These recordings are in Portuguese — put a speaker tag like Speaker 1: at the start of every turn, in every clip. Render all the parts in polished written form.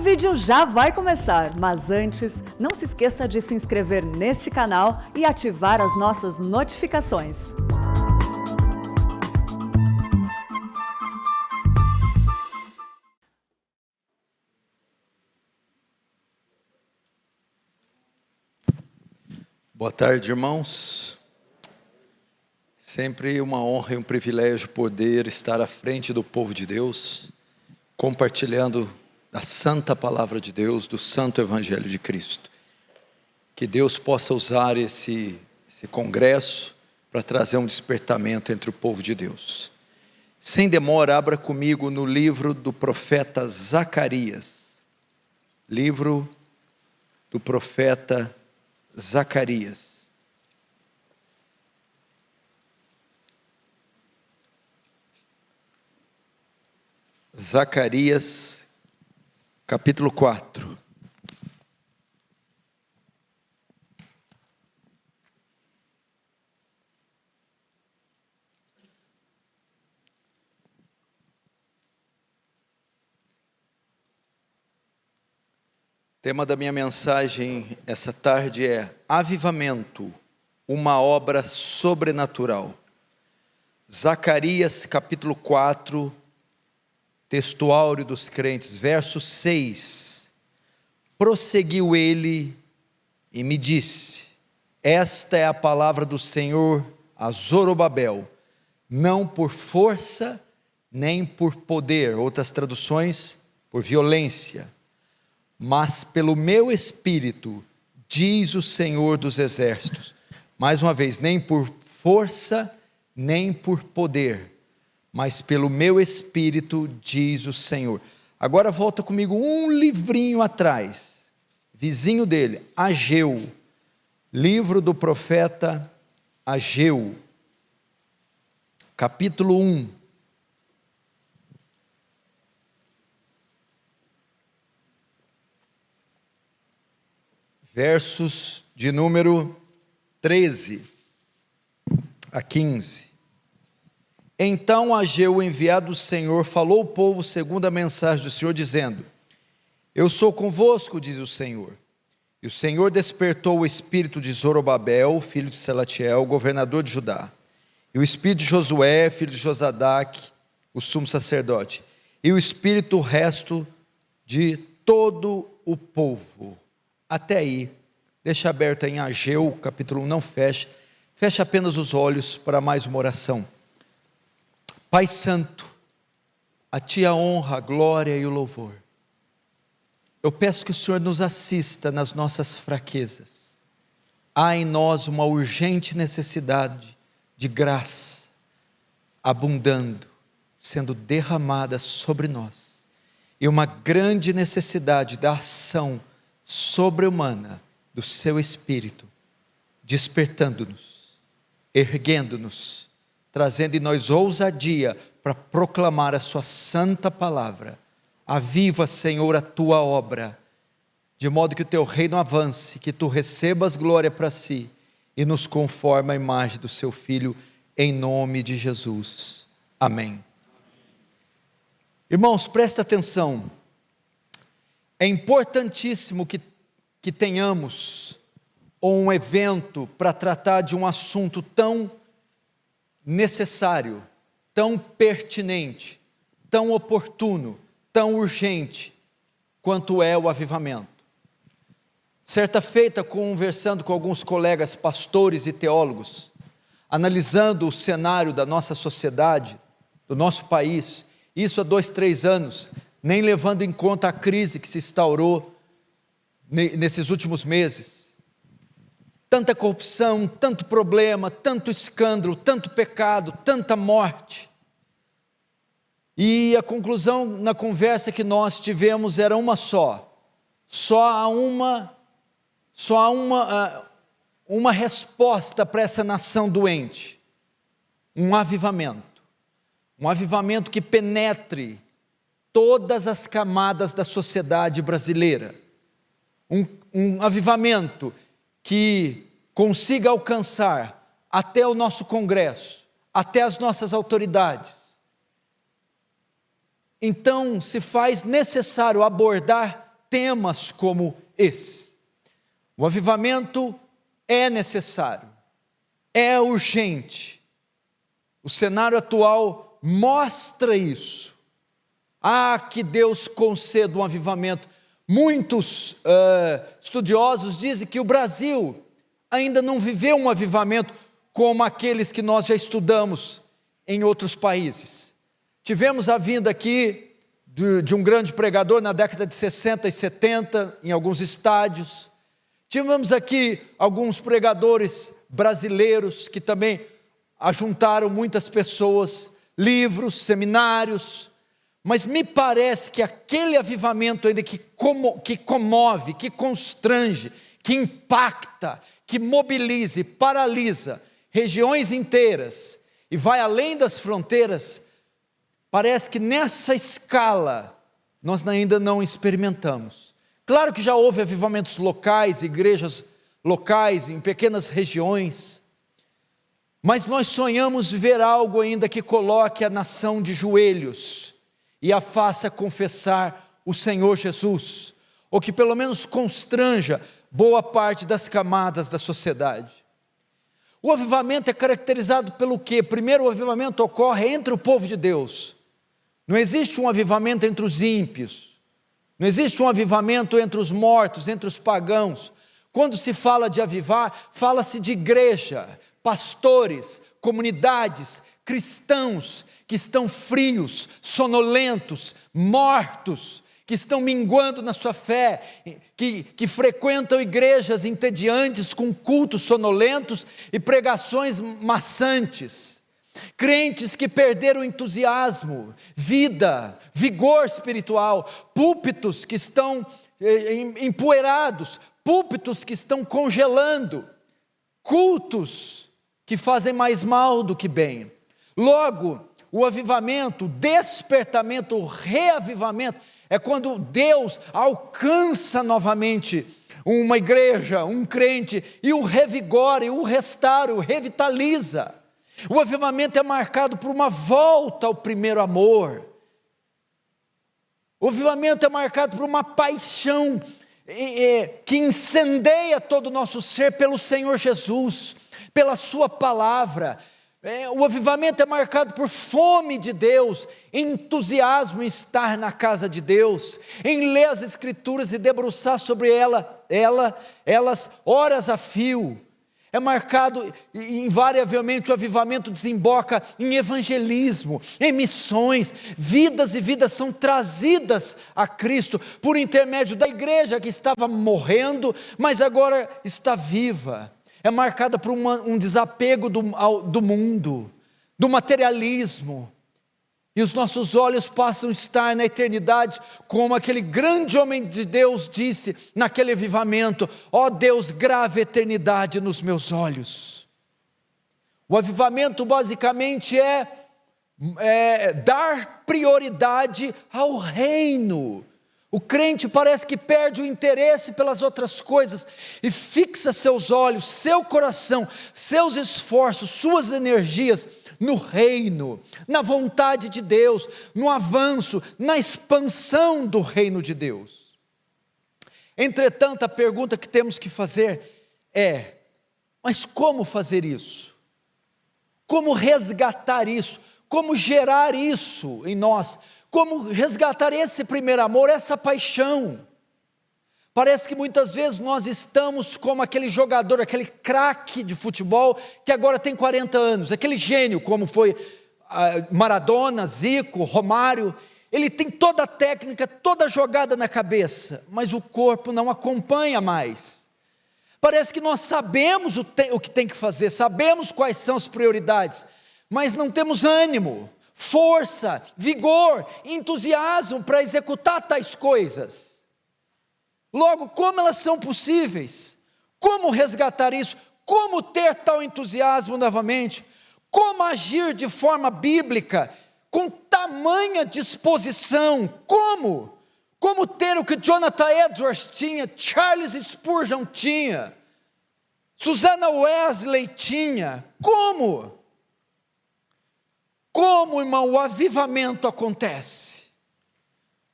Speaker 1: vídeo já vai começar, mas antes, não se esqueça de se inscrever neste canal e ativar as nossas notificações.
Speaker 2: Boa tarde, irmãos. Sempre uma honra e um privilégio poder estar à frente do povo de Deus, compartilhando da santa palavra de Deus, do santo evangelho de Cristo. Que Deus possa usar esse congresso para trazer um despertamento entre o povo de Deus. Sem demora, abra comigo no livro do profeta Zacarias. Livro do profeta Zacarias. Zacarias, capítulo 4. O tema da minha mensagem essa tarde é Avivamento, uma obra sobrenatural. Zacarias, capítulo 4, texto áureo dos crentes, verso 6. Prosseguiu ele e me disse: esta é a palavra do Senhor a Zorobabel, não por força, nem por poder, outras traduções, por violência, mas pelo meu Espírito, diz o Senhor dos Exércitos. Mais uma vez, nem por força, nem por poder, mas pelo meu Espírito, diz o Senhor. Agora volta comigo um livrinho atrás, vizinho dele, Ageu, livro do profeta Ageu, capítulo 1. Versos de número 13 a 15. Então Ageu, enviado do Senhor, falou ao povo segundo a mensagem do Senhor, dizendo: eu sou convosco, diz o Senhor. E o Senhor despertou o espírito de Zorobabel, filho de Salatiel, governador de Judá, e o espírito de Josué, filho de Josadaque, o sumo sacerdote, e o espírito resto de todo o povo. Até aí, deixa aberto em Ageu, capítulo 1, não feche, feche apenas os olhos para mais uma oração. Pai Santo, a Ti a honra, a glória e o louvor. Eu peço que o Senhor nos assista nas nossas fraquezas. Há em nós uma urgente necessidade de graça, abundando, sendo derramada sobre nós. E uma grande necessidade da ação sobre-humana do Seu Espírito, despertando-nos, erguendo-nos, trazendo em nós ousadia para proclamar a Sua santa palavra. Aviva, Senhor, a Tua obra, de modo que o Teu reino avance, que Tu recebas glória para Si, e nos conforme à imagem do Seu Filho, em nome de Jesus. Amém. Irmãos, presta atenção, é importantíssimo que tenhamos um evento para tratar de um assunto tão necessário, tão pertinente, tão oportuno, tão urgente, quanto é o avivamento. Certa feita, conversando com alguns colegas pastores e teólogos, analisando o cenário da nossa sociedade, do nosso país, isso há 2, 3 anos, nem levando em conta a crise que se instaurou nesses últimos meses, tanta corrupção, tanto problema, tanto escândalo, tanto pecado, tanta morte. E a conclusão na conversa que nós tivemos era uma só. Só há uma resposta para essa nação doente. Um avivamento. Um avivamento que penetre todas as camadas da sociedade brasileira. Um avivamento que consiga alcançar até o nosso Congresso, até as nossas autoridades. Então se faz necessário abordar temas como esse. O avivamento é necessário, é urgente. O cenário atual mostra isso. Que Deus conceda um avivamento. Muitos estudiosos dizem que o Brasil ainda não viveu um avivamento como aqueles que nós já estudamos em outros países. Tivemos a vinda aqui de um grande pregador na década de 60 e 70, em alguns estádios. Tivemos aqui alguns pregadores brasileiros que também ajuntaram muitas pessoas, livros, seminários, mas me parece que aquele avivamento ainda que comove, que constrange, que impacta, que mobiliza e paralisa regiões inteiras e vai além das fronteiras, parece que nessa escala nós ainda não experimentamos. Claro que já houve avivamentos locais, igrejas locais em pequenas regiões, mas nós sonhamos ver algo ainda que coloque a nação de joelhos e a faça confessar o Senhor Jesus, ou que pelo menos constranja boa parte das camadas da sociedade. O avivamento é caracterizado pelo quê? Primeiro, o avivamento ocorre entre o povo de Deus. Não existe um avivamento entre os ímpios, não existe um avivamento entre os mortos, entre os pagãos. Quando se fala de avivar, fala-se de igreja, pastores, comunidades, cristãos que estão frios, sonolentos, mortos, que estão minguando na sua fé, que frequentam igrejas entediantes com cultos sonolentos e pregações maçantes. Crentes que perderam o entusiasmo, vida, vigor espiritual, púlpitos que estão empoeirados, púlpitos que estão congelando, cultos que fazem mais mal do que bem. Logo, o avivamento, o despertamento, o reavivamento, é quando Deus alcança novamente uma igreja, um crente, e o revigora, e o restaura, o revitaliza. O avivamento é marcado por uma volta ao primeiro amor. O avivamento é marcado por uma paixão que incendeia todo o nosso ser pelo Senhor Jesus, pela sua palavra. O avivamento é marcado por fome de Deus, entusiasmo em estar na casa de Deus, em ler as Escrituras e debruçar sobre elas horas a fio. É marcado, invariavelmente, o avivamento desemboca em evangelismo, em missões. Vidas e vidas são trazidas a Cristo por intermédio da igreja que estava morrendo, mas agora está viva. É marcada por um desapego do mundo, do materialismo. E os nossos olhos passam a estar na eternidade, como aquele grande homem de Deus disse naquele avivamento: ó Deus, grave eternidade nos meus olhos. O avivamento basicamente é dar prioridade ao reino. O crente parece que perde o interesse pelas outras coisas e fixa seus olhos, seu coração, seus esforços, suas energias no reino, na vontade de Deus, no avanço, na expansão do reino de Deus. Entretanto, a pergunta que temos que fazer é: mas como fazer isso? Como resgatar isso? Como gerar isso em nós? Como resgatar esse primeiro amor, essa paixão? Parece que muitas vezes nós estamos como aquele jogador, aquele craque de futebol que agora tem 40 anos, aquele gênio como foi Maradona, Zico, Romário. Ele tem toda a técnica, toda a jogada na cabeça, mas o corpo não acompanha mais. Parece que nós sabemos o que tem que fazer, sabemos quais são as prioridades, mas não temos ânimo, força, vigor, entusiasmo para executar tais coisas. Logo, como elas são possíveis? Como resgatar isso? Como ter tal entusiasmo novamente? Como agir de forma bíblica, com tamanha disposição? Como? Como ter o que Jonathan Edwards tinha, Charles Spurgeon tinha, Susanna Wesley tinha? Como? Como, irmão, o avivamento acontece?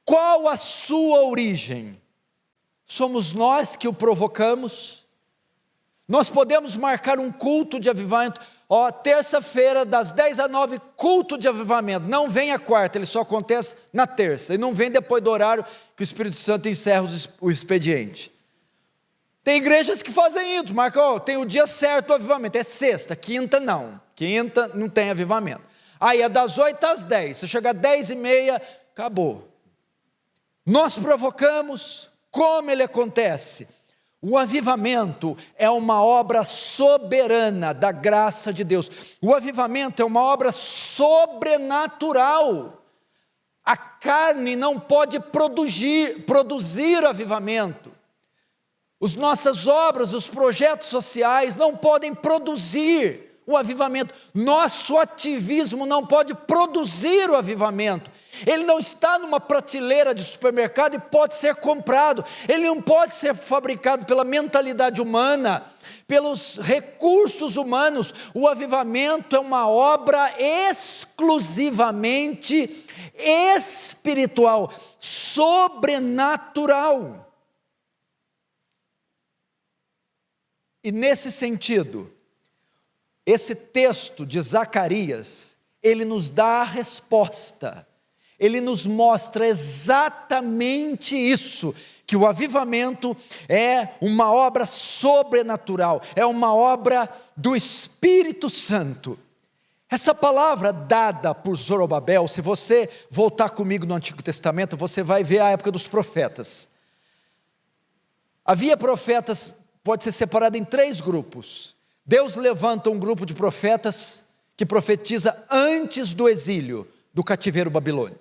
Speaker 2: Qual a sua origem? somos nós que o provocamos. Nós podemos marcar um culto de avivamento. Terça-feira, das 10 às 9, culto de avivamento. Não vem a quarta, ele só acontece na terça. E não vem depois do horário que o Espírito Santo encerra o expediente. Tem igrejas que fazem isso, marca, tem o dia certo o avivamento, é sexta, quinta não. Quinta não tem avivamento. Aí é das 8 às 10, você chega às 10h30, acabou. Nós provocamos, como ele acontece? O avivamento é uma obra soberana da graça de Deus. O avivamento é uma obra sobrenatural. A carne não pode produzir avivamento. As nossas obras, os projetos sociais não podem produzir o avivamento. Nosso ativismo não pode produzir o avivamento. Ele não está numa prateleira de supermercado e pode ser comprado. Ele não pode ser fabricado pela mentalidade humana, pelos recursos humanos. O avivamento é uma obra exclusivamente espiritual, sobrenatural. E nesse sentido, esse texto de Zacarias, ele nos dá a resposta, ele nos mostra exatamente isso, que o avivamento é uma obra sobrenatural, é uma obra do Espírito Santo. Essa palavra dada por Zorobabel, se você voltar comigo no Antigo Testamento, você vai ver a época dos profetas. Havia profetas, pode ser separado em 3 grupos. Deus levanta um grupo de profetas que profetiza antes do exílio, do cativeiro babilônico.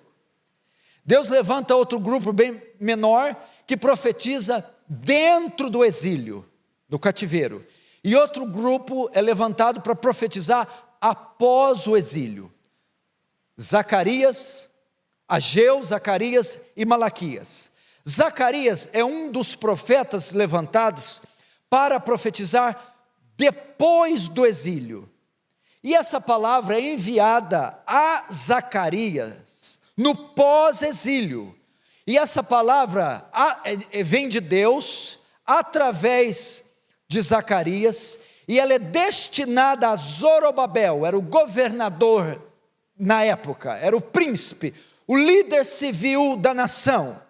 Speaker 2: Deus levanta outro grupo bem menor que profetiza dentro do exílio, do cativeiro. E outro grupo é levantado para profetizar após o exílio. Zacarias, Ageu, Zacarias e Malaquias. Zacarias é um dos profetas levantados para profetizar depois do exílio. E essa palavra é enviada a Zacarias no pós-exílio. E essa palavra vem de Deus através de Zacarias, e ela é destinada a Zorobabel, era o governador na época, era o príncipe, o líder civil da nação.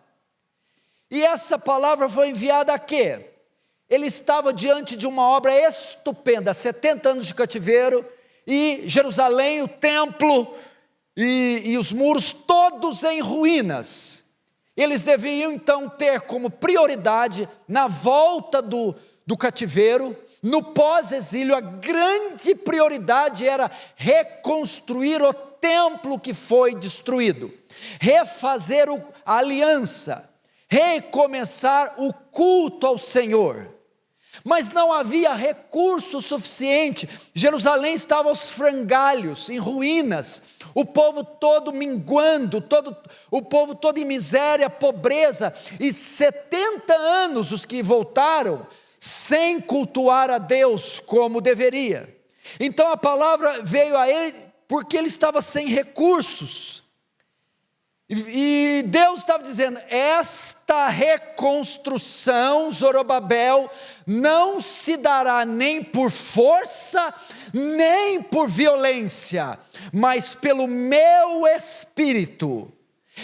Speaker 2: E essa palavra foi enviada a quê? Ele estava diante de uma obra estupenda, 70 anos de cativeiro, e Jerusalém, o templo e os muros todos em ruínas. Eles deviam então ter como prioridade, na volta do cativeiro, no pós-exílio, a grande prioridade era reconstruir o templo que foi destruído, refazer a aliança, recomeçar o culto ao Senhor. Mas não havia recurso suficiente. Jerusalém estava aos frangalhos, em ruínas, o povo todo minguando, o povo todo em miséria, pobreza, e 70 anos os que voltaram sem cultuar a Deus como deveria. Então a palavra veio a ele porque ele estava sem recursos. E Deus estava dizendo, esta reconstrução, Zorobabel, não se dará nem por força, nem por violência, mas pelo meu Espírito.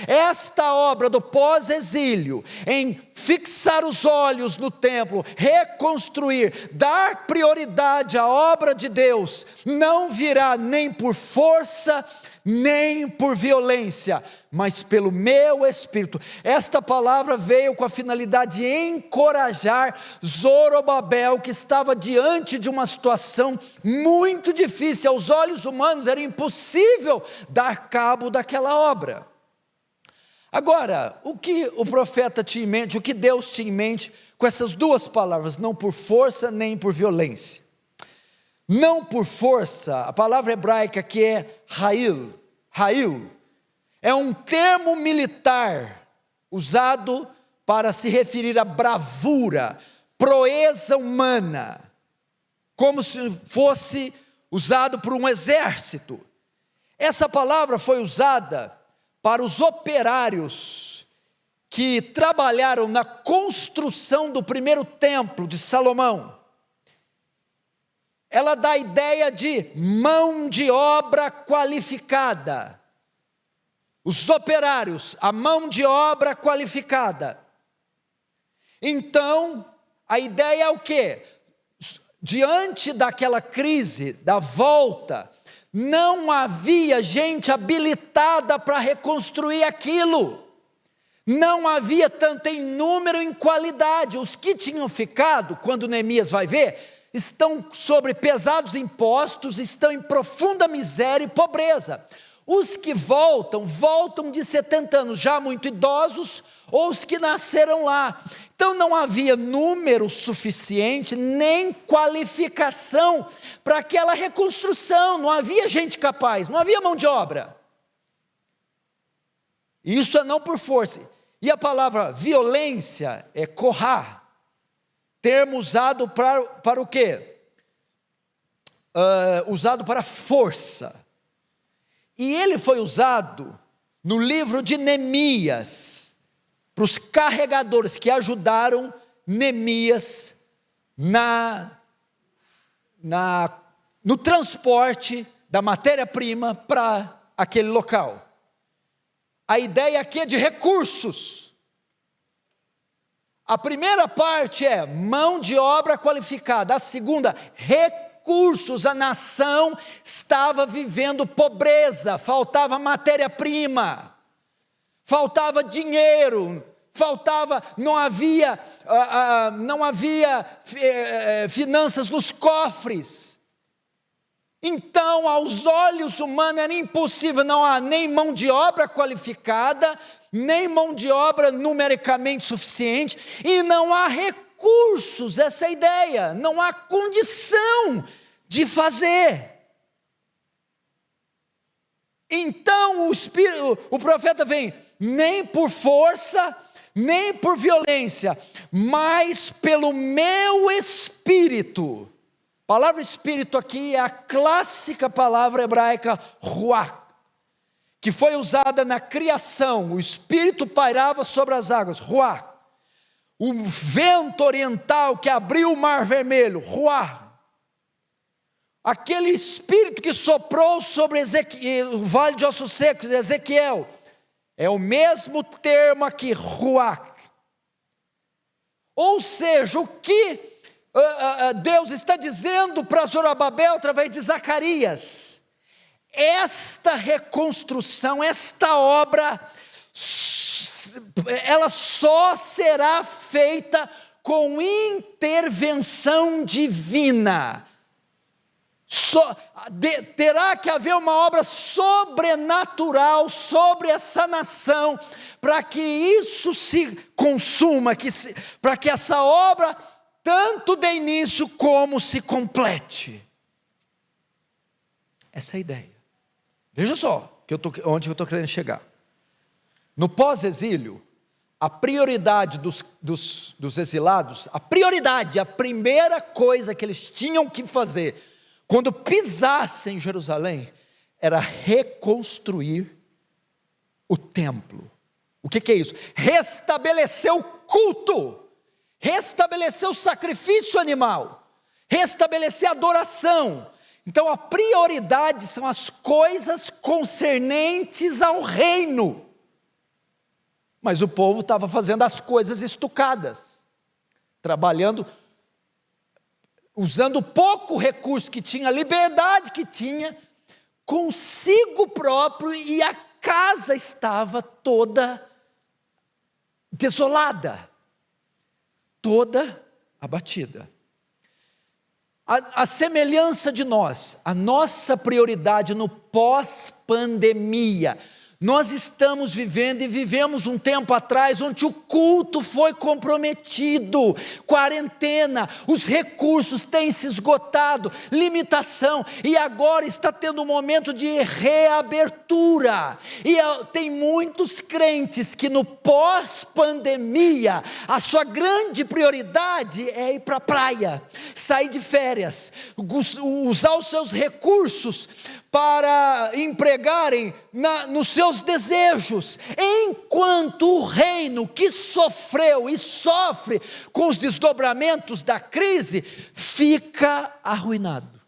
Speaker 2: Esta obra do pós-exílio, em fixar os olhos no templo, reconstruir, dar prioridade à obra de Deus, não virá nem por força, nem por violência, mas pelo meu Espírito. Esta palavra veio com a finalidade de encorajar Zorobabel, que estava diante de uma situação muito difícil. Aos olhos humanos era impossível dar cabo daquela obra. Agora, o que o profeta tinha em mente, o que Deus tinha em mente com essas duas palavras, não por força nem por violência? Não por força, a palavra hebraica que é Ha'il, é um termo militar usado para se referir à bravura, proeza humana, como se fosse usado por um exército. Essa palavra foi usada para os operários que trabalharam na construção do primeiro templo de Salomão, ela dá a ideia de mão de obra qualificada. Os operários, a mão de obra qualificada. Então, a ideia é o quê? Diante daquela crise, da volta, não havia gente habilitada para reconstruir aquilo. Não havia tanto em número e em qualidade. Os que tinham ficado, quando Neemias vai ver, estão sobre pesados impostos, estão em profunda miséria e pobreza. Os que voltam de 70 anos, já muito idosos, ou os que nasceram lá. Então não havia número suficiente, nem qualificação para aquela reconstrução, não havia gente capaz, não havia mão de obra. Isso é não por força. E a palavra violência é korá, termo usado para o quê? Usado para força. E ele foi usado no livro de Neemias, para os carregadores que ajudaram Neemias no transporte da matéria-prima para aquele local. A ideia aqui é de recursos. A primeira parte é mão de obra qualificada. A segunda, recursos. A nação estava vivendo pobreza, faltava matéria-prima, faltava dinheiro, não havia finanças nos cofres. Então, aos olhos humanos era impossível, não há nem mão de obra qualificada, nem mão de obra numericamente suficiente, e não há recursos, essa é a ideia, não há condição de fazer. Então o profeta vem, nem por força, nem por violência, mas pelo meu espírito. A palavra espírito aqui é a clássica palavra hebraica ruach, que foi usada na criação. O espírito pairava sobre as águas, ruach. O vento oriental que abriu o mar vermelho, ruach. Aquele espírito que soprou sobre o vale de ossos secos, Ezequiel, é o mesmo termo aqui, ruach. Ou seja, o que Deus está dizendo para Zorobabel através de Zacarias: esta reconstrução, esta obra, ela só será feita com intervenção divina. Terá que haver uma obra sobrenatural sobre essa nação, para que isso se consuma, para que essa obra tanto dê início como se complete. Essa é a ideia. Veja só onde eu estou querendo chegar. No pós-exílio, a prioridade dos exilados, a primeira coisa que eles tinham que fazer quando pisassem em Jerusalém, era reconstruir o templo. O que é isso? Restabelecer o culto, restabelecer o sacrifício animal, restabelecer a adoração. Então a prioridade são as coisas concernentes ao reino. Mas o povo estava fazendo as coisas estucadas, trabalhando, usando pouco recurso que tinha, a liberdade que tinha, consigo próprio, e a casa estava toda desolada, toda abatida. A semelhança de nós, a nossa prioridade no pós-pandemia, nós estamos vivendo e vivemos um tempo atrás onde o culto foi comprometido, quarentena, os recursos têm se esgotado, limitação, e agora está tendo um momento de reabertura, e tem muitos crentes que no pós-pandemia, a sua grande prioridade é ir para a praia, sair de férias, usar os seus recursos para empregarem nos seus desejos, enquanto o reino que sofreu e sofre com os desdobramentos da crise, fica arruinado.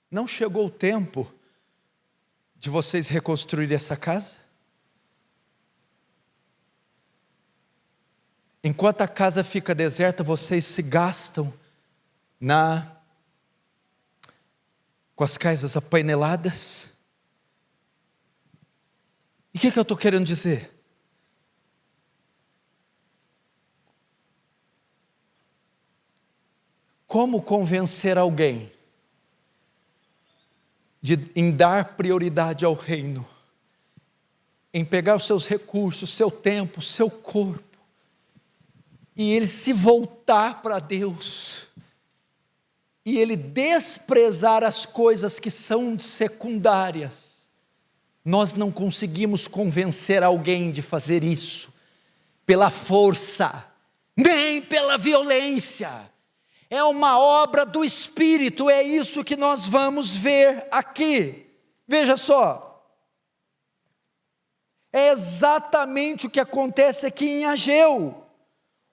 Speaker 2: Não chegou o tempo de vocês reconstruírem essa casa? Enquanto a casa fica deserta, vocês se gastam com as casas apaineladas. E o que eu estou querendo dizer? Como convencer alguém em dar prioridade ao reino, em pegar os seus recursos, seu tempo, seu corpo, e ele se voltar para Deus, e ele desprezar as coisas que são secundárias? Nós não conseguimos convencer alguém de fazer isso pela força, nem pela violência. É uma obra do Espírito, é isso que nós vamos ver aqui. Veja só, é exatamente o que acontece aqui em Ageu.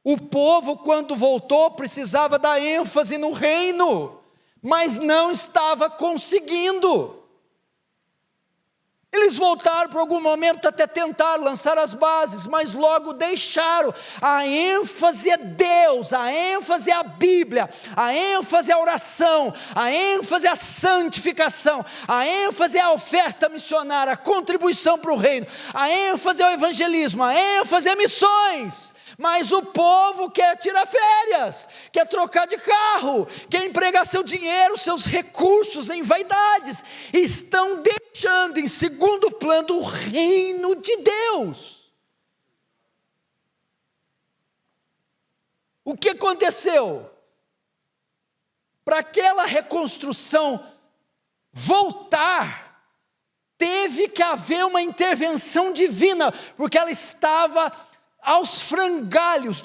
Speaker 2: O povo, quando voltou, precisava dar ênfase no reino, mas não estava conseguindo. Eles voltaram por algum momento até tentar lançar as bases, mas logo deixaram. A ênfase é Deus, a ênfase é a Bíblia, a ênfase é a oração, a ênfase é a santificação, a ênfase é a oferta missionária, a contribuição para o reino, a ênfase é o evangelismo, a ênfase é missões. Mas o povo quer tirar férias, quer trocar de carro, quer empregar seu dinheiro, seus recursos em vaidades. Estão deixando em segundo plano o reino de Deus. O que aconteceu? Para aquela reconstrução voltar, teve que haver uma intervenção divina, porque ela estava aos frangalhos,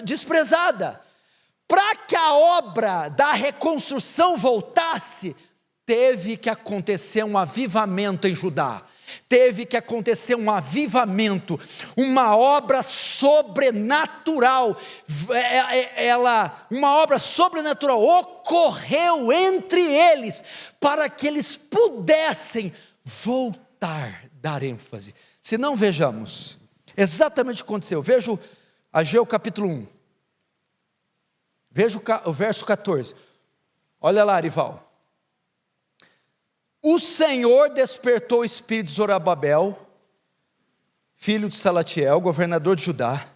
Speaker 2: desprezada. Para que a obra da reconstrução voltasse, teve que acontecer um avivamento em Judá. Teve que acontecer um avivamento, uma obra sobrenatural. Uma obra sobrenatural ocorreu entre eles, para que eles pudessem voltar, dar ênfase. Se não, vejamos exatamente o que aconteceu. Veja Ageu capítulo 1. Veja o verso 14. Olha lá, Arival. O Senhor despertou o espírito de Zorobabel, filho de Salatiel, governador de Judá,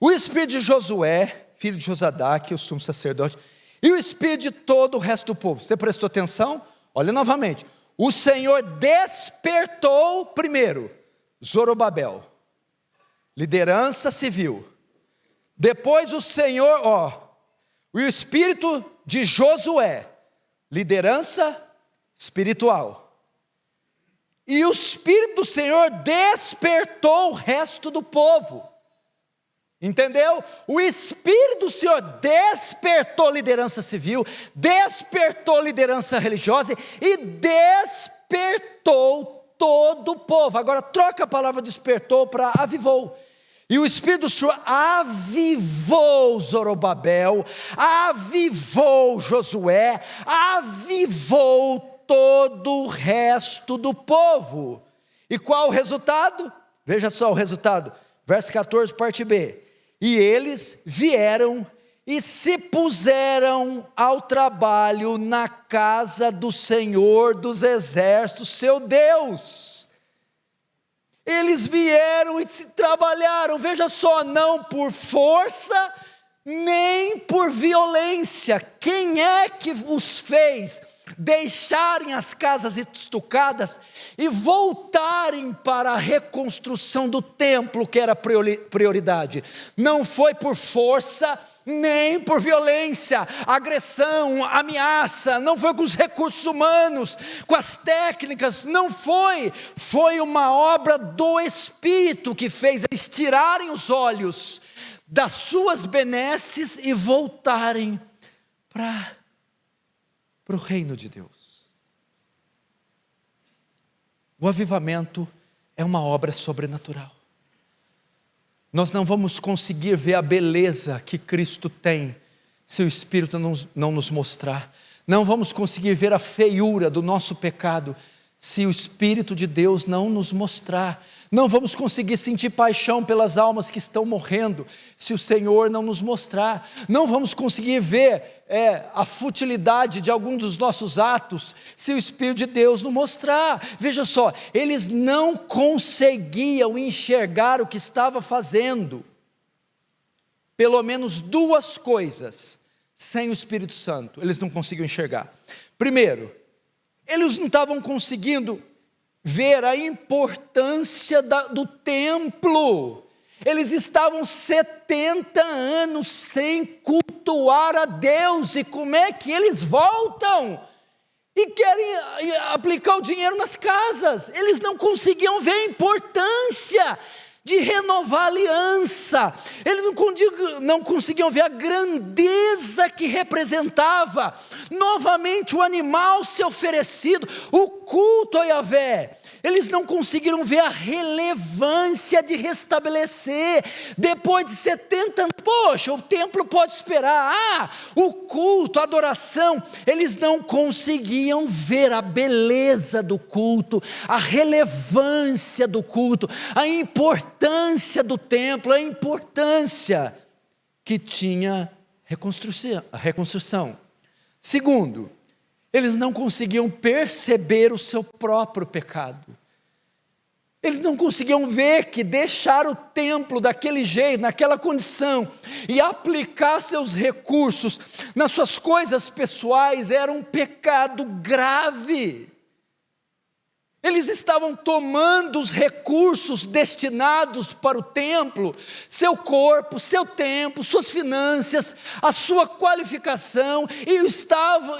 Speaker 2: o espírito de Josué, filho de Josadaque, o sumo sacerdote, e o espírito de todo o resto do povo. Você prestou atenção? Olha novamente. O Senhor despertou primeiro Zorobabel, liderança civil. Depois o Senhor, o espírito de Josué, liderança espiritual. E o Espírito do Senhor despertou o resto do povo. Entendeu? O Espírito do Senhor despertou liderança civil, despertou liderança religiosa e despertou todo o povo. Agora troca a palavra despertou para avivou. E o Espírito do Senhor avivou Zorobabel, avivou Josué, avivou todo o resto do povo. E qual o resultado? Veja só o resultado, verso 14, parte B. E eles vieram e se puseram ao trabalho na casa do Senhor dos exércitos, seu Deus. Eles vieram e se trabalharam, veja só, não por força, nem por violência. Quem é que os fez deixarem as casas estucadas e voltarem para a reconstrução do templo, que era prioridade? Não foi por força, nem por violência, agressão, ameaça, não foi com os recursos humanos, com as técnicas, não foi. Foi uma obra do Espírito que fez eles tirarem os olhos das suas benesses e voltarem para o reino de Deus. O avivamento é uma obra sobrenatural. Nós não vamos conseguir ver a beleza que Cristo tem se o Espírito não nos mostrar. Não vamos conseguir ver a feiura do nosso pecado se o Espírito de Deus não nos mostrar. Não vamos conseguir sentir paixão pelas almas que estão morrendo se o Senhor não nos mostrar. Não vamos conseguir ver a futilidade de algum dos nossos atos se o Espírito de Deus não mostrar. Veja só, eles não conseguiam enxergar o que estava fazendo. Pelo menos duas coisas sem o Espírito Santo eles não conseguiam enxergar. Primeiro, eles não estavam conseguindo ver a importância do templo. Eles estavam 70 anos sem cultuar a Deus, e como é que eles voltam? E querem aplicar o dinheiro nas casas. Eles não conseguiam ver a importância de renovar a aliança. Eles não conseguiam ver a grandeza que representava novamente o animal ser oferecido, o culto a Yahvé. Eles não conseguiram ver a relevância de restabelecer, depois de 70 anos, poxa, o templo pode esperar, o culto, a adoração, eles não conseguiam ver a beleza do culto, a relevância do culto, a importância do templo, a importância que tinha a reconstrução. Segundo, eles não conseguiam perceber o seu próprio pecado. Eles não conseguiam ver que deixar o templo daquele jeito, naquela condição, e aplicar seus recursos nas suas coisas pessoais era um pecado grave. Eles estavam tomando os recursos destinados para o templo, seu corpo, seu tempo, suas finanças, a sua qualificação, e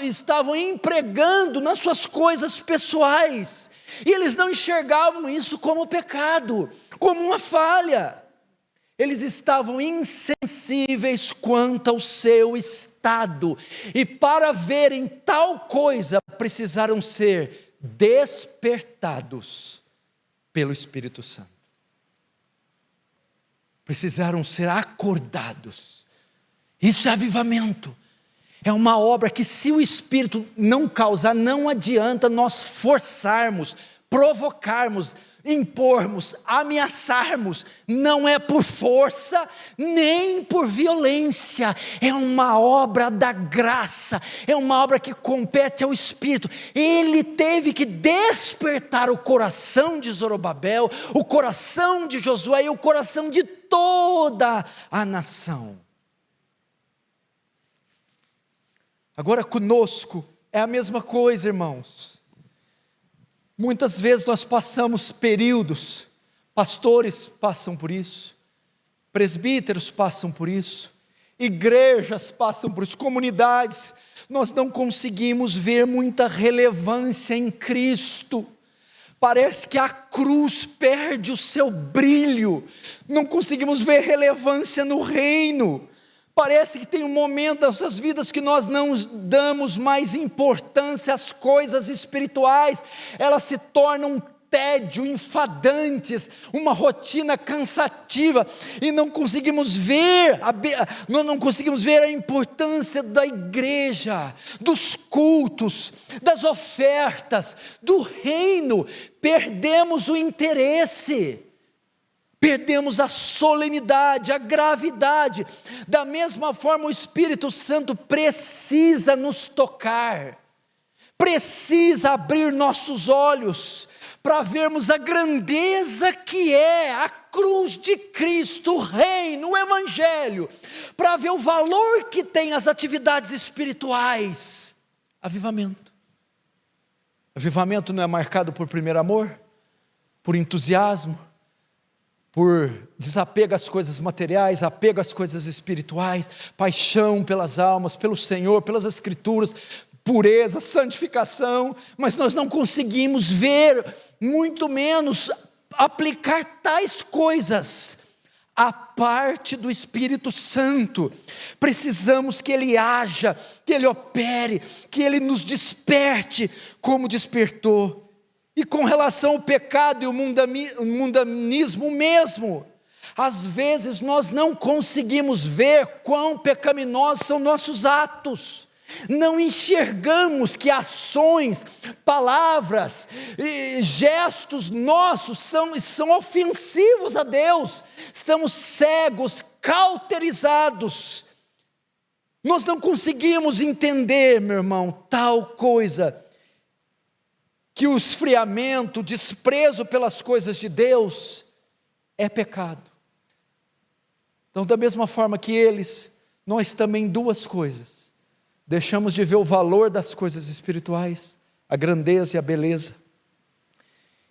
Speaker 2: estavam empregando nas suas coisas pessoais. E eles não enxergavam isso como pecado, como uma falha. Eles estavam insensíveis quanto ao seu estado, e para verem tal coisa precisaram ser despertados pelo Espírito Santo. Precisaram ser acordados. Isso é avivamento. É uma obra que, se o Espírito não causar, não adianta nós forçarmos, provocarmos, impormos, ameaçarmos. Não é por força, nem por violência. É uma obra da graça, é uma obra que compete ao Espírito. Ele teve que despertar o coração de Zorobabel, o coração de Josué e o coração de toda a nação. Agora conosco é a mesma coisa, irmãos. Muitas vezes nós passamos períodos, pastores passam por isso, presbíteros passam por isso, igrejas passam por isso, comunidades, nós não conseguimos ver muita relevância em Cristo. Parece que a cruz perde o seu brilho, não conseguimos ver relevância no reino. Parece que tem um momento das nossas vidas que nós não damos mais importância às coisas espirituais, elas se tornam um tédio, enfadantes, uma rotina cansativa, e não conseguimos ver a importância da igreja, dos cultos, das ofertas, do reino. Perdemos o interesse. Perdemos a solenidade, a gravidade. Da mesma forma, o Espírito Santo precisa nos tocar, precisa abrir nossos olhos, para vermos a grandeza que é a cruz de Cristo, o reino, o Evangelho, para ver o valor que tem as atividades espirituais. Avivamento. Avivamento não é marcado por primeiro amor, por entusiasmo, por desapego às coisas materiais, apego às coisas espirituais, paixão pelas almas, pelo Senhor, pelas Escrituras, pureza, santificação, mas nós não conseguimos ver, muito menos aplicar tais coisas a parte do Espírito Santo. Precisamos que Ele haja, que Ele opere, que Ele nos desperte como despertou. E com relação ao pecado e o mundanismo mesmo, às vezes nós não conseguimos ver quão pecaminosos são nossos atos. Não enxergamos que ações, palavras e gestos nossos são ofensivos a Deus. Estamos cegos, cauterizados. Nós não conseguimos entender, meu irmão, tal coisa, que o esfriamento, o desprezo pelas coisas de Deus é pecado. Então, da mesma forma que eles, nós também duas coisas. Deixamos de ver o valor das coisas espirituais, a grandeza e a beleza,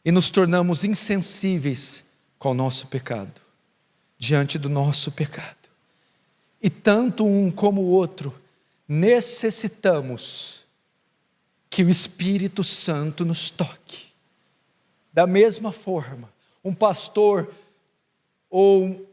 Speaker 2: e nos tornamos insensíveis com o nosso pecado, diante do nosso pecado. E tanto um como o outro, necessitamos que o Espírito Santo nos toque. Da mesma forma, um pastor ou um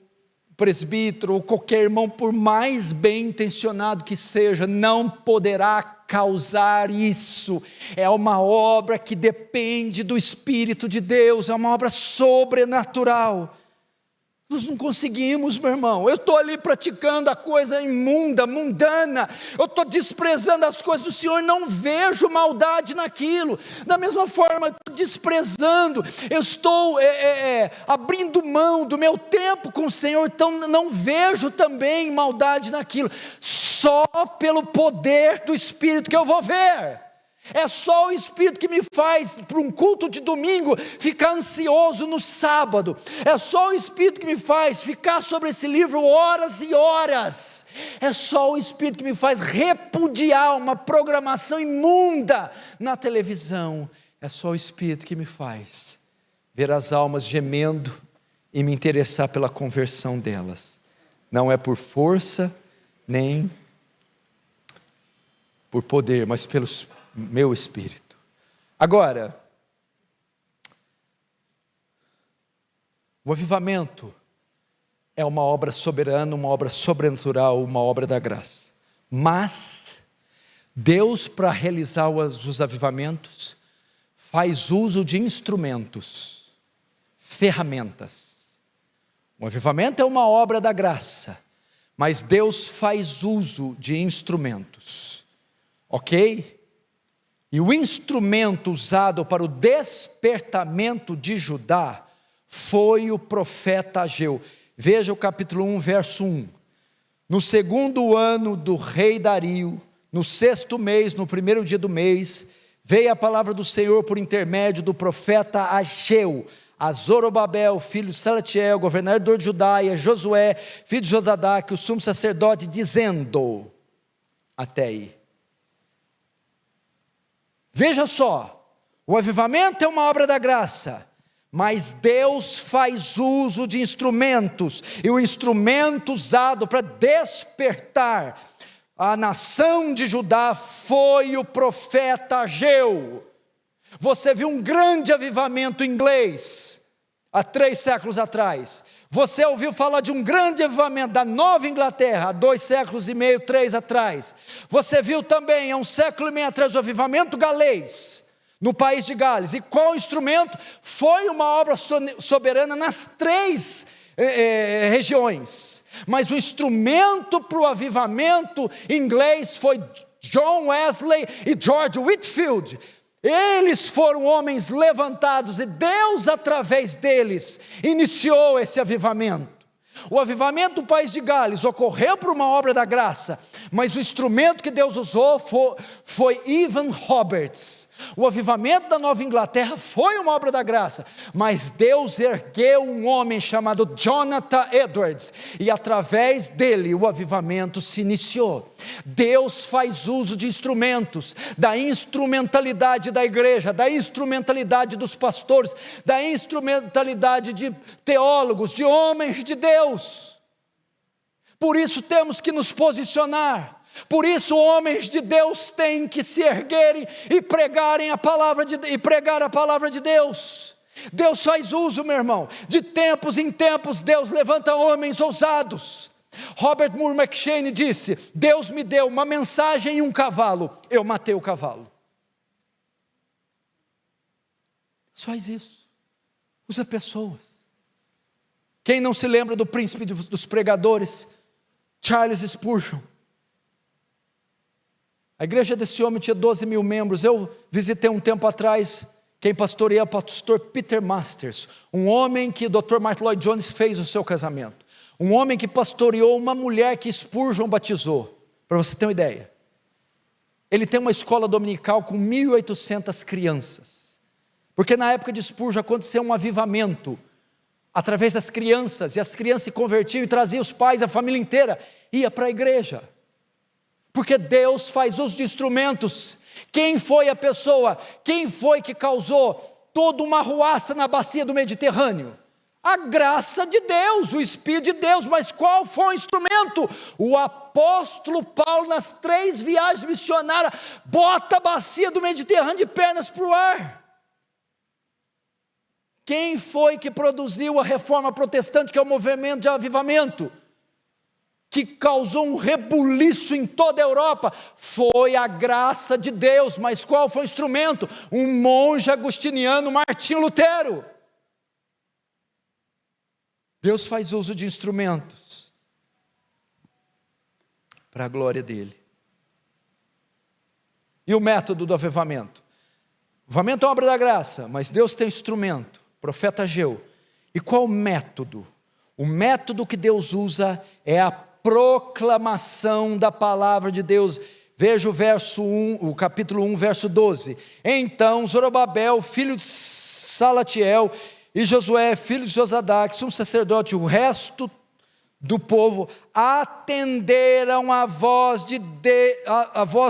Speaker 2: presbítero ou qualquer irmão, por mais bem intencionado que seja, não poderá causar isso. É uma obra que depende do Espírito de Deus, é uma obra sobrenatural. Nós não conseguimos, meu irmão. Eu estou ali praticando a coisa imunda, mundana, eu estou desprezando as coisas do Senhor, não vejo maldade naquilo. Da mesma forma, eu estou desprezando, eu estou abrindo mão do meu tempo com o Senhor, então não vejo também maldade naquilo. Só pelo poder do Espírito que eu vou ver. É só o Espírito que me faz, para um culto de domingo, ficar ansioso no sábado. É só o Espírito que me faz ficar sobre esse livro horas e horas. É só o Espírito que me faz repudiar uma programação imunda na televisão. É só o Espírito que me faz ver as almas gemendo e me interessar pela conversão delas. Não é por força, nem por poder, mas pelo meu espírito. Agora, o avivamento é uma obra soberana, uma obra sobrenatural, uma obra da graça. Mas Deus, para realizar os avivamentos, faz uso de instrumentos, ferramentas. O avivamento é uma obra da graça, mas Deus faz uso de instrumentos. Ok? E o instrumento usado para o despertamento de Judá foi o profeta Ageu. Veja o capítulo 1, verso 1. No segundo ano do rei Dario, no sexto mês, no primeiro dia do mês, veio a palavra do Senhor por intermédio do profeta Ageu, a Zorobabel, filho de Salatiel, governador de Judá, e a Josué, filho de Josadaque, o sumo sacerdote, dizendo, até aí. Veja só, o avivamento é uma obra da graça, mas Deus faz uso de instrumentos, e o instrumento usado para despertar a nação de Judá foi o profeta Ageu. Você viu um grande avivamento inglês, há 3 séculos atrás. Você ouviu falar de um grande avivamento da Nova Inglaterra, há 2 séculos e meio, 3 atrás. Você viu também, há 1 século e meio atrás, o avivamento galês, no país de Gales. E qual instrumento? Foi uma obra soberana nas 3 regiões. Mas o instrumento para o avivamento inglês foi John Wesley e George Whitefield. Eles foram homens levantados e Deus, através deles, iniciou esse avivamento. O avivamento do país de Gales ocorreu por uma obra da graça, mas o instrumento que Deus usou foi Evan Roberts. O avivamento da Nova Inglaterra foi uma obra da graça, mas Deus ergueu um homem chamado Jonathan Edwards, e através dele o avivamento se iniciou. Deus faz uso de instrumentos, da instrumentalidade da igreja, da instrumentalidade dos pastores, da instrumentalidade de teólogos, de homens de Deus. Por isso temos que nos posicionar. Por isso homens de Deus têm que se erguerem e pregar a palavra de Deus. Deus faz uso, meu irmão, de tempos em tempos. Deus levanta homens ousados. Robert Moore McCheyne disse: Deus me deu uma mensagem e um cavalo, eu matei o cavalo. Deus faz isso, usa pessoas. Quem não se lembra do príncipe dos pregadores, Charles Spurgeon? A igreja desse homem tinha 12 mil membros. Eu visitei um tempo atrás, quem pastoreia é o pastor Peter Masters, um homem que o Dr. Martin Lloyd Jones fez o seu casamento, um homem que pastoreou uma mulher que Spurgeon batizou, para você ter uma ideia. Ele tem uma escola dominical com 1.800 crianças, porque na época de Spurgeon aconteceu um avivamento, através das crianças, e as crianças se convertiam e traziam os pais, a família inteira, ia para a igreja, porque Deus faz uso de instrumentos. Quem foi a pessoa, quem foi que causou toda uma arruaça na bacia do Mediterrâneo? A graça de Deus, o Espírito de Deus. Mas qual foi o instrumento? O apóstolo Paulo, nas 3 viagens missionárias, bota a bacia do Mediterrâneo de pernas para o ar. Quem foi que produziu a reforma protestante, que é o movimento de avivamento, que causou um rebuliço em toda a Europa? Foi a graça de Deus. Mas qual foi o instrumento? Um monge agostiniano, Martinho Lutero. Deus faz uso de instrumentos para a glória dele. E o método do avivamento? O avivamento é uma obra da graça, mas Deus tem instrumento, profeta Ageu. E qual o método? O método que Deus usa é a proclamação da palavra de Deus. Veja o verso 1, o capítulo 1, verso 12. Então Zorobabel, filho de Salatiel, e Josué, filho de Josadaque, sumo sacerdote, o resto do povo, atenderam a voz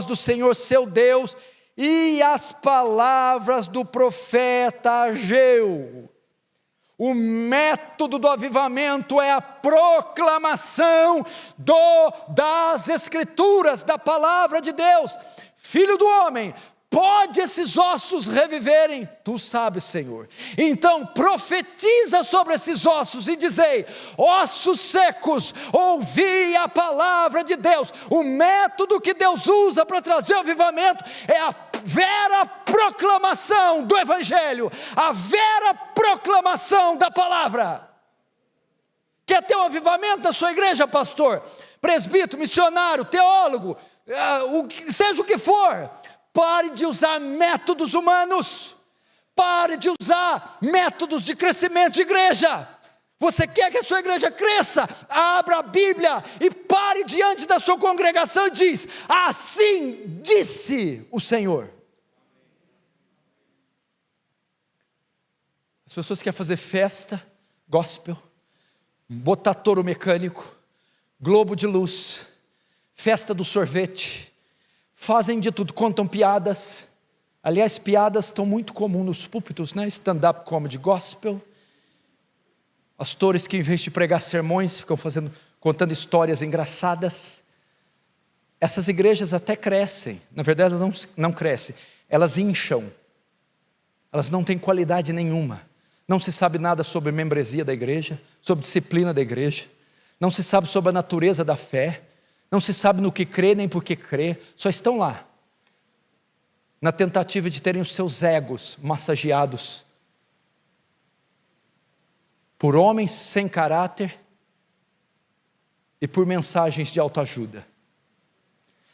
Speaker 2: do Senhor seu Deus, e as palavras do profeta Ageu. O método do avivamento é a proclamação das Escrituras, da palavra de Deus. Filho do homem, pode esses ossos reviverem? Tu sabes, Senhor. Então profetiza sobre esses ossos e dizei: ossos secos, ouvi a palavra de Deus. O método que Deus usa para trazer o avivamento é a vera proclamação do Evangelho, a vera proclamação da palavra. Quer ter um avivamento na sua igreja, pastor, presbítero, missionário, teólogo, seja o que for? Pare de usar métodos humanos, pare de usar métodos de crescimento de igreja. Você quer que a sua igreja cresça? Abra a Bíblia e pare diante da sua congregação e diz: assim disse o Senhor. As pessoas querem fazer festa, gospel, botar touro mecânico, globo de luz, festa do sorvete, fazem de tudo, contam piadas. Aliás, piadas estão muito comuns nos púlpitos, né? Stand-up comedy gospel. Pastores que, em vez de pregar sermões, ficam contando histórias engraçadas. Essas igrejas até crescem. Na verdade, elas não crescem, elas incham. Elas não têm qualidade nenhuma. Não se sabe nada sobre membresia da igreja, sobre disciplina da igreja. Não se sabe sobre a natureza da fé. Não se sabe no que crê nem por que crê. Só estão lá, na tentativa de terem os seus egos massageados por homens sem caráter e por mensagens de autoajuda.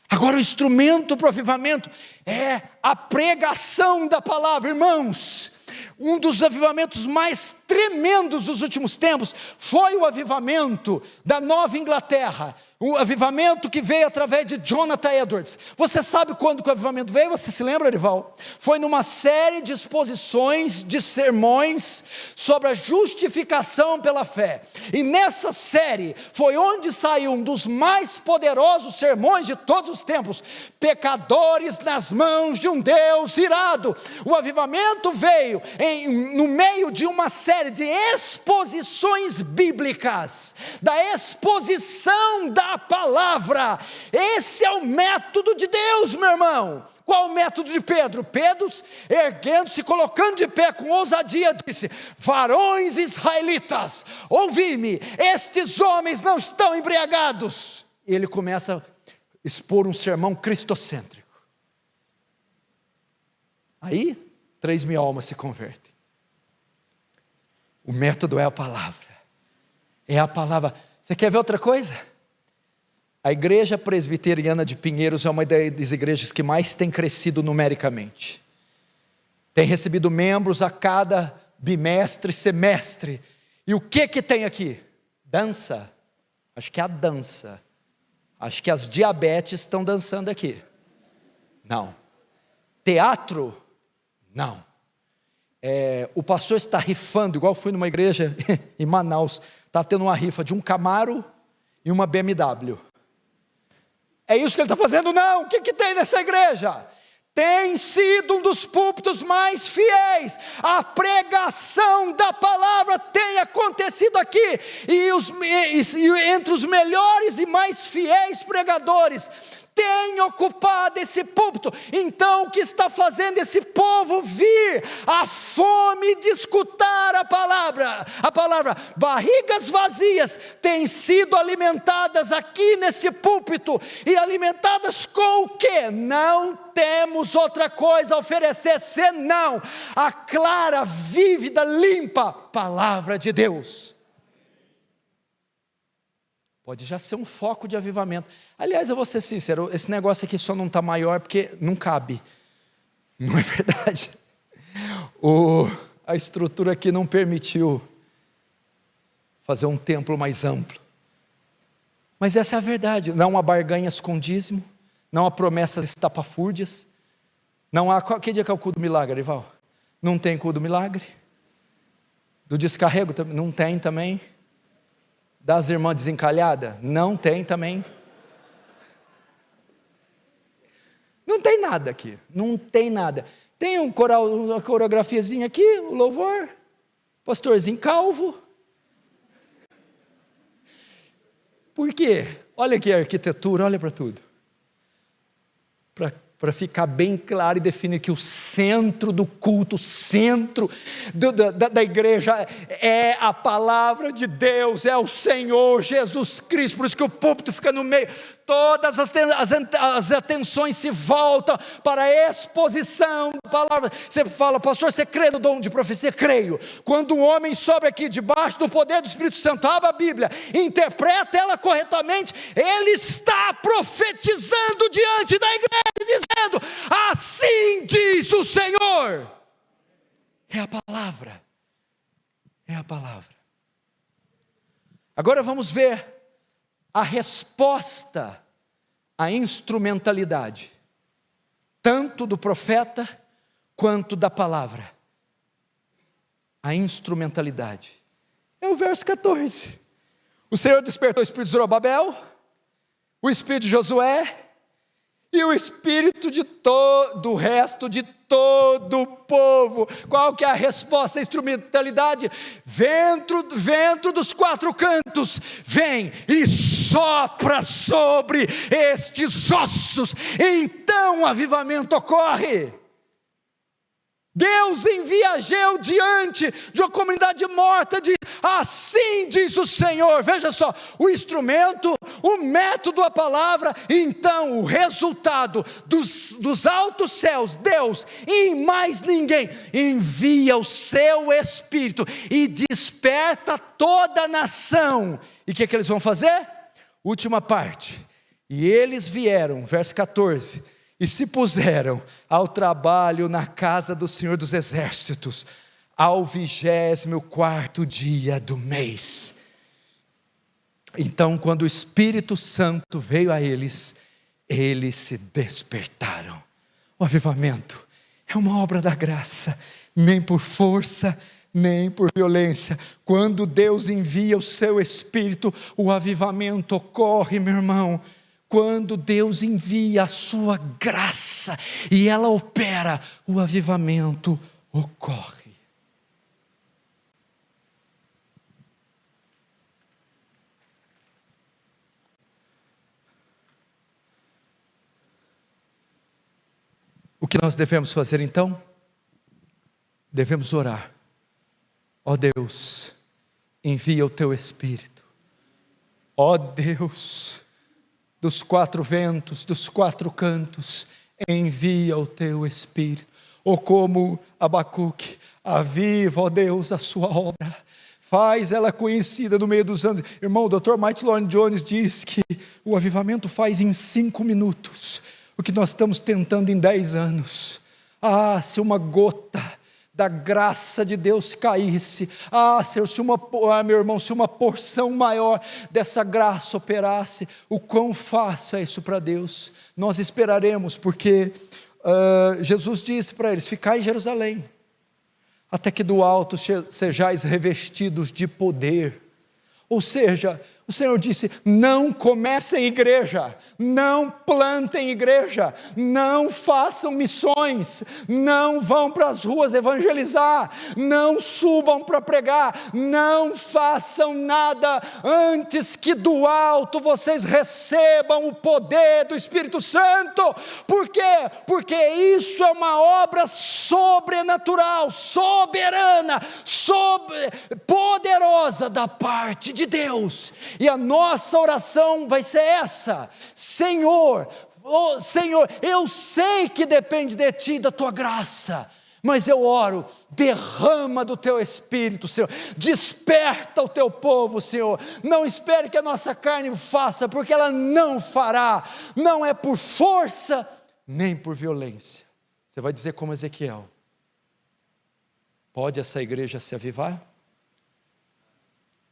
Speaker 2: Agora, o instrumento para o avivamento é a pregação da palavra. Irmãos, um dos avivamentos mais tremendos dos últimos tempos foi o avivamento da Nova Inglaterra, o avivamento que veio através de Jonathan Edwards. Você sabe quando que o avivamento veio? Você se lembra, Erival? Foi numa série de exposições, de sermões sobre a justificação pela fé. E nessa série foi onde saiu um dos mais poderosos sermões de todos os tempos: pecadores nas mãos de um Deus irado. O avivamento veio no meio de uma série de exposições bíblicas, da exposição da da palavra. Esse é o método de Deus, meu irmão. Qual o método de Pedro? Pedro, erguendo-se, colocando de pé com ousadia, disse: varões israelitas, ouvi-me, estes homens não estão embriagados. E ele começa a expor um sermão cristocêntrico. Aí, 3.000 almas se convertem. O método é a palavra. É a palavra. Você quer ver outra coisa? A igreja presbiteriana de Pinheiros é uma das igrejas que mais tem crescido numericamente. Tem recebido membros a cada bimestre, semestre. E o que tem aqui? Dança. Acho que é a dança. Acho que as diabetes estão dançando aqui. Não. Teatro? Não. O pastor está rifando, igual fui numa igreja em Manaus, está tendo uma rifa de um Camaro e uma BMW. É isso que ele está fazendo? Não. O que tem nessa igreja? Tem sido um dos púlpitos mais fiéis. A pregação da palavra tem acontecido aqui. E entre os melhores e mais fiéis pregadores, tem ocupado esse púlpito. Então o que está fazendo esse povo vir? A fome de escutar a palavra. Barrigas vazias têm sido alimentadas aqui nesse púlpito. E alimentadas com o quê? Não temos outra coisa a oferecer senão a clara, vívida, limpa palavra de Deus. Pode já ser um foco de avivamento. Aliás, eu vou ser sincero, esse negócio aqui só não está maior porque não cabe. Não é verdade? A estrutura aqui não permitiu fazer um templo mais amplo. Mas essa é a verdade. Não há barganhas com dízimo, não há promessas estapafúrdias, não há... Que dia que é o culto do milagre, Ival? Não tem culto do milagre? Do descarrego? Não tem também? Das irmãs desencalhadas? Não tem também. Não tem nada aqui, não tem nada. Tem um coral, uma coreografiazinha aqui, o louvor, pastorzinho calvo. Por quê? Olha aqui a arquitetura, olha para tudo. Para ficar bem claro e definir que o centro do culto, o centro da igreja é a palavra de Deus, é o Senhor Jesus Cristo. Por isso que o púlpito fica no meio. Todas as atenções se voltam para a exposição da palavra. Você fala: pastor, você crê no dom de profecia? Creio. Quando um homem sobe aqui debaixo do poder do Espírito Santo, abre a Bíblia, interpreta ela corretamente, ele está profetizando diante da igreja, dizendo: assim diz o Senhor. É a palavra. É a palavra. Agora vamos ver a resposta à instrumentalidade, tanto do profeta quanto da palavra. A instrumentalidade é o verso 14. O Senhor despertou o espírito de Zorobabel, o espírito de Josué e o espírito de todo o resto de todo o povo. Qual que é a resposta à instrumentalidade? Vento dos quatro cantos, vem e sopra sobre estes ossos. Então o avivamento ocorre. Deus envia Ageu diante de uma comunidade morta, diz: assim diz o Senhor. Veja só, o instrumento, o método, a palavra. Então o resultado dos altos céus, Deus e mais ninguém, envia o seu Espírito e desperta toda a nação. E o que eles vão fazer? Última parte. E eles vieram, verso 14, e se puseram ao trabalho na casa do Senhor dos Exércitos, ao 24º dia do mês. Então, quando o Espírito Santo veio a eles, eles se despertaram. O avivamento é uma obra da graça, nem por força, nem por violência. Quando Deus envia o seu Espírito, o avivamento ocorre, meu irmão. Quando Deus envia a sua graça e ela opera, o avivamento ocorre. que nós devemos fazer então? Devemos orar. Ó Deus, envia o teu Espírito. Ó Deus, dos quatro ventos, dos quatro cantos, envia o teu Espírito. Ou como Abacuque, aviva, ó Deus, a sua obra. Faz ela conhecida no meio dos anos. Irmão, o Dr. Martin Lloyd-Jones diz que o avivamento faz em 5 minutos o que nós estamos tentando em 10 anos. Ah, se uma gota da graça de Deus caísse. Ah, Senhor, meu irmão, se uma porção maior dessa graça operasse, o quão fácil é isso para Deus. Nós esperaremos, porque Jesus disse para eles: ficai em Jerusalém, até que do alto sejais revestidos de poder. Ou seja, o Senhor disse: não comecem igreja, não plantem igreja, não façam missões, não vão para as ruas evangelizar, não subam para pregar, não façam nada antes que do alto vocês recebam o poder do Espírito Santo. Por quê? Porque isso é uma obra sobrenatural, soberana, poderosa da parte de Deus. E a nossa oração vai ser essa: Senhor, oh Senhor, eu sei que depende de Ti, da Tua graça, mas eu oro, derrama do Teu Espírito, Senhor, desperta o Teu povo, Senhor. Não espere que a nossa carne faça, porque ela não fará, não é por força, nem por violência. Você vai dizer como Ezequiel: pode essa igreja se avivar?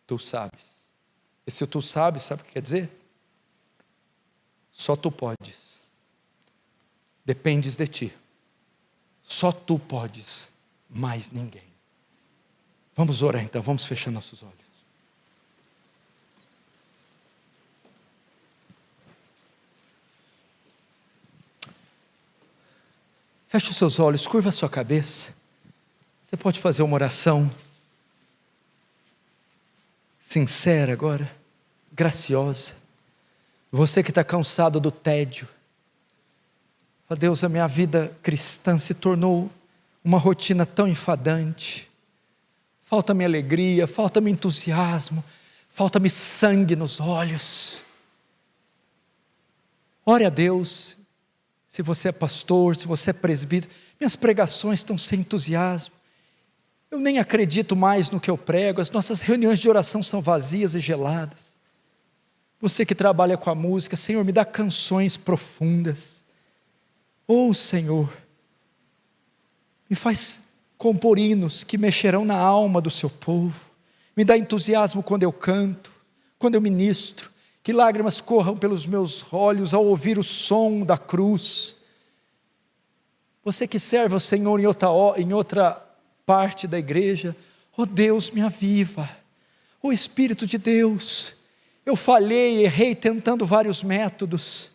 Speaker 2: Tu sabes. Esse tu sabes, sabe o que quer dizer? Só tu podes. Dependes de ti. Só tu podes, mais ninguém. Vamos orar então, vamos fechar nossos olhos. Feche os seus olhos, curva a sua cabeça. Você pode fazer uma oração sincera agora, graciosa. Você que está cansado do tédio, fala: Deus, a minha vida cristã se tornou uma rotina tão enfadante. Falta-me alegria, falta-me entusiasmo, falta-me sangue nos olhos. Ore a Deus. Se você é pastor, se você é presbítero: minhas pregações estão sem entusiasmo. Eu nem acredito mais no que eu prego, as nossas reuniões de oração são vazias e geladas. Você que trabalha com a música: Senhor, me dá canções profundas. Oh Senhor, me faz compor hinos que mexerão na alma do seu povo. Me dá entusiasmo quando eu canto, quando eu ministro, que lágrimas corram pelos meus olhos ao ouvir o som da cruz. Você que serve ao Senhor em outra parte da igreja: oh Deus, me aviva. Oh Espírito de Deus, eu falhei, errei tentando vários métodos,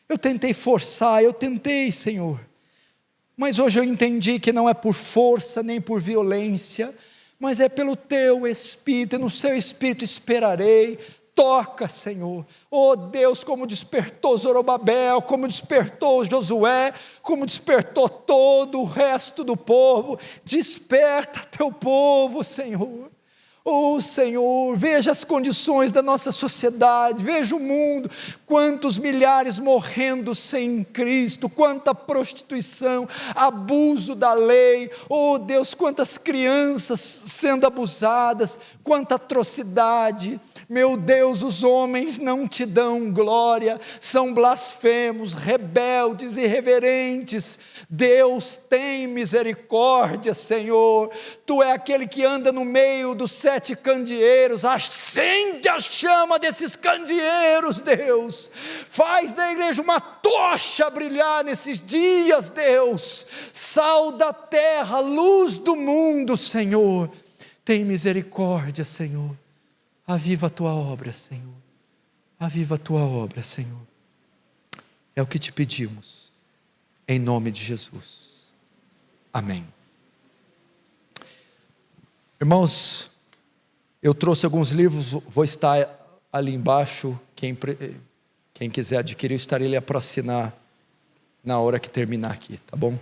Speaker 2: eu tentei forçar, eu tentei, Senhor, mas hoje eu entendi que não é por força nem por violência, mas é pelo Teu Espírito, e no Seu Espírito esperarei. Toca, Senhor, oh Deus, como despertou Zorobabel, como despertou Josué, como despertou todo o resto do povo. Desperta teu povo, Senhor. Oh Senhor, veja as condições da nossa sociedade, veja o mundo, quantos milhares morrendo sem Cristo, quanta prostituição, abuso da lei, oh Deus, quantas crianças sendo abusadas, quanta atrocidade. Meu Deus, os homens não te dão glória, são blasfemos, rebeldes, irreverentes. Deus, tem misericórdia, Senhor. Tu é aquele que anda no meio dos 7 candeeiros, acende a chama desses candeeiros, Deus. Faz da igreja uma tocha brilhar nesses dias, Deus. Sal da terra, luz do mundo, Senhor. Tem misericórdia, Senhor. Aviva a tua obra, Senhor. Aviva a tua obra, Senhor. É o que te pedimos, em nome de Jesus. Amém. Irmãos, eu trouxe alguns livros, vou estar ali embaixo. Quem quiser adquirir, eu estarei ali para assinar na hora que terminar aqui, tá bom?